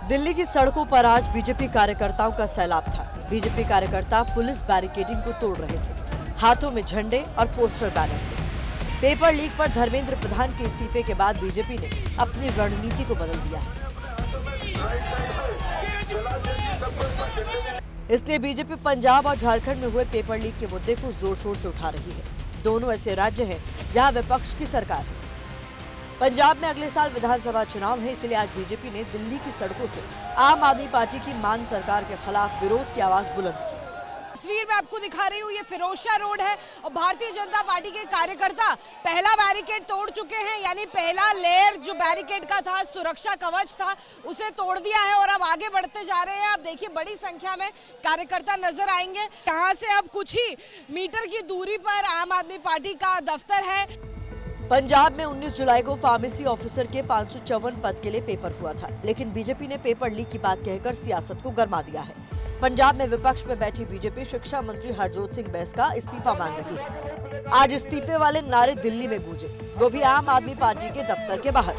दिल्ली की सड़कों पर आज बीजेपी कार्यकर्ताओं का सैलाब था। बीजेपी कार्यकर्ता पुलिस बैरिकेडिंग को तोड़ रहे थे। हाथों में झंडे और पोस्टर बैनर थे। पेपर लीक पर धर्मेंद्र प्रधान के इस्तीफे के बाद बीजेपी ने अपनी रणनीति को बदल दिया है। इसलिए बीजेपी पंजाब और झारखंड में हुए पेपर लीक के मुद्दे को जोर शोर से उठा रही है। दोनों ऐसे राज्य हैं जहां विपक्ष की सरकार है। पंजाब में अगले साल विधानसभा चुनाव है, इसलिए आज बीजेपी ने दिल्ली की सड़कों से आम आदमी पार्टी की मान सरकार के खिलाफ विरोध की आवाज बुलंद की। तस्वीर में आपको दिखा रही हूँ, ये फिरोजशाह रोड है और भारतीय जनता पार्टी के कार्यकर्ता पहला बैरिकेड तोड़ चुके हैं। यानी पहला लेयर जो बैरिकेड का था, सुरक्षा कवच था, उसे तोड़ दिया है और अब आगे बढ़ते जा रहे हैं। आप देखिए बड़ी संख्या में कार्यकर्ता नजर आएंगे। यहाँ से अब कुछ ही मीटर की दूरी पर आम आदमी पार्टी का दफ्तर है। पंजाब में 19 जुलाई को फार्मेसी ऑफिसर के 554 पद के लिए पेपर हुआ था, लेकिन बीजेपी ने पेपर लीक की बात कहकर सियासत को गरमा दिया है। पंजाब में विपक्ष में बैठी बीजेपी शिक्षा मंत्री हरजोत सिंह बैस का इस्तीफा मांग रही है। आज इस्तीफे वाले नारे दिल्ली में गूंजे, वो भी आम आदमी पार्टी के दफ्तर के बाहर।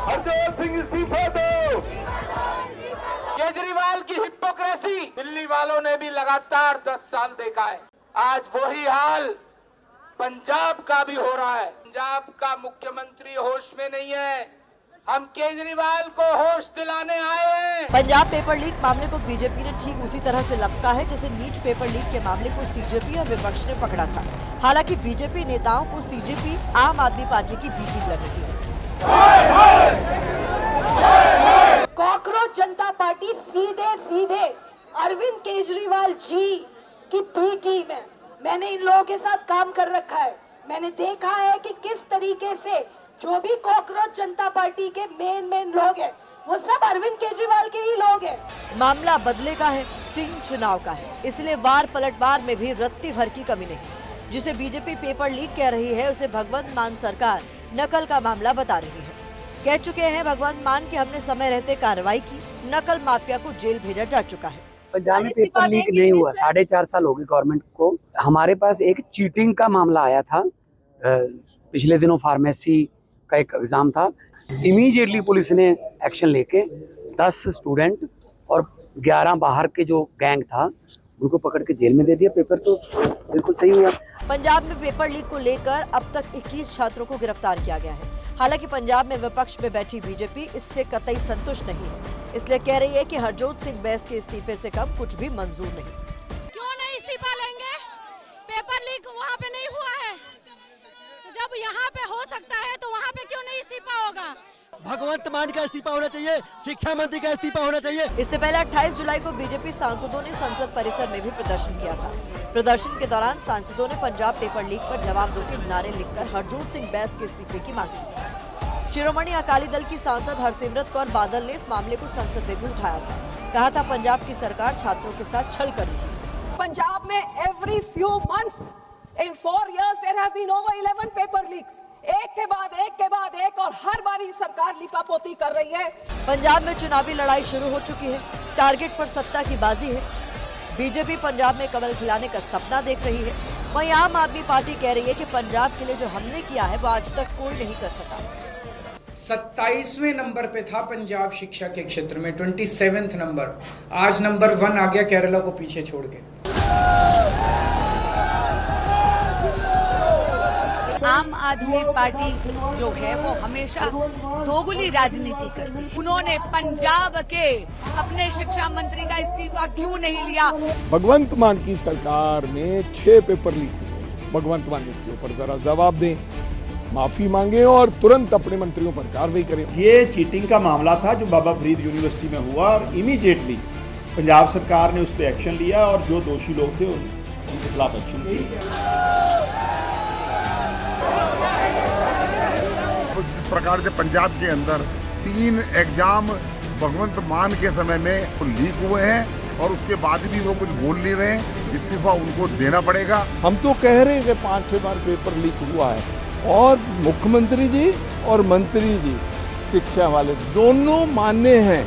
हरजोत सिंह इस्तीफा दो। केजरीवाल की हिपोक्रेसी दिल्ली वालों ने भी लगातार 10 साल देखा है। आज वही हाल पंजाब का भी हो रहा है। पंजाब का मुख्यमंत्री होश में नहीं है, हम केजरीवाल को होश दिलाने आए हैं। पंजाब पेपर लीक मामले को बीजेपी ने ठीक उसी तरह से लपका है जैसे नीच पेपर लीक के मामले को सीजेपी और विपक्ष ने पकड़ा था। हालांकि बीजेपी नेताओं को सीजेपी आम आदमी पार्टी की बी टीम लग रही है। कॉकरोच जनता पार्टी सीधे अरविंद केजरीवाल जी की बी टीम है। मैंने इन लोगों के साथ काम कर रखा है। मैंने देखा है कि किस तरीके से जो भी कॉकरोच जनता पार्टी के मेन लोग हैं, वो सब अरविंद केजरीवाल के ही लोग हैं। मामला बदले का है, सीन चुनाव का है, इसलिए वार पलटवार में भी रत्ती भर की कमी नहीं। जिसे बीजेपी पेपर लीक कह रही है, उसे भगवंत मान सरकार नकल का मामला बता रही है। कह चुके हैं भगवंत मान कि हमने समय रहते कार्रवाई की, नकल माफिया को जेल भेजा जा चुका है। पंजाब में पेपर लीक नहीं हुआ, 4.5 साल हो गए गवर्नमेंट को। हमारे पास एक चीटिंग का मामला आया था। पिछले दिनों फार्मेसी का एक एग्जाम था। इमीडिएटली पुलिस ने एक्शन लेके 10 स्टूडेंट और 11 बाहर के जो गैंग था उनको पकड़ के जेल में दे दिया। पेपर तो बिल्कुल सही हुआ। पंजाब में पेपर लीक को लेकर अब तक 21 छात्रों को गिरफ्तार किया गया है। हालांकि पंजाब में विपक्ष में बैठी बीजेपी इससे कतई संतुष्ट नहीं है, इसलिए कह रही है कि हरजोत सिंह बैस के इस्तीफे से कम कुछ भी मंजूर नहीं। क्यों नहीं इस्तीफा लेंगे? पेपर लीक वहाँ पे नहीं हुआ है, तो जब यहाँ पे हो सकता है तो वहाँ पे क्यों नहीं इस्तीफा होगा? भगवंत मान का इस्तीफा होना चाहिए, शिक्षा मंत्री का इस्तीफा होना चाहिए। इससे पहले 28 जुलाई को बीजेपी सांसदों ने संसद परिसर में भी प्रदर्शन किया था। प्रदर्शन के दौरान सांसदों ने पंजाब पेपर लीक पर जवाब दो के नारे लिखकर हरजोत सिंह बैस के इस्तीफे की मांग की थी। शिरोमणि अकाली दल की सांसद हरसिमरत कौर बादल ने इस मामले को संसद में भी उठाया था। कहा था पंजाब की सरकार छात्रों के साथ छल कर रही है। पंजाब में every few months in 4 years there have been over 11 paper leaks. एक के बाद एक और हर बारी सरकार लिपापोती कर रही है। पंजाब में चुनावी लड़ाई शुरू हो चुकी है। टारगेट पर सत्ता की बाजी है। बीजेपी पंजाब में कमल खिलाने का सपना देख रही है। वहीं आम आदमी पार्टी कह रही है कि पंजाब के लिए जो हमने किया है वो आज तक कोई नहीं कर सका। 27वें नंबर पे था पंजाब शिक्षा के क्षेत्र में, 27th नंबर। आज नंबर 1 आ गया केरला को पीछे छोड़ के। आम आदमी पार्टी जो है वो हमेशा दोगुनी राजनीति करती है। उन्होंने पंजाब के अपने शिक्षा मंत्री का इस्तीफा क्यों नहीं लिया? भगवंत मान की सरकार में 6 पेपर लीक हुए। भगवंत मान इसके ऊपर जरा जवाब दें, माफी मांगे और तुरंत अपने मंत्रियों पर कार्रवाई करें। ये चीटिंग का मामला था जो बाबा फरीद यूनिवर्सिटी में हुआ और इमीडिएटली पंजाब सरकार ने उस पर एक्शन लिया और जो दोषी लोग थे उनके खिलाफ एक्शन लिया। जिस प्रकार से पंजाब के अंदर 3 एग्जाम भगवंत मान के समय में लीक हुए हैं और उसके बाद भी वो कुछ बोल नहीं रहे हैं, इस्तीफा उनको देना पड़ेगा। हम तो कह रहे हैं कि 5-6 बार पेपर लीक हुआ है और मुख्यमंत्री जी और मंत्री जी शिक्षा वाले दोनों मान्य हैं।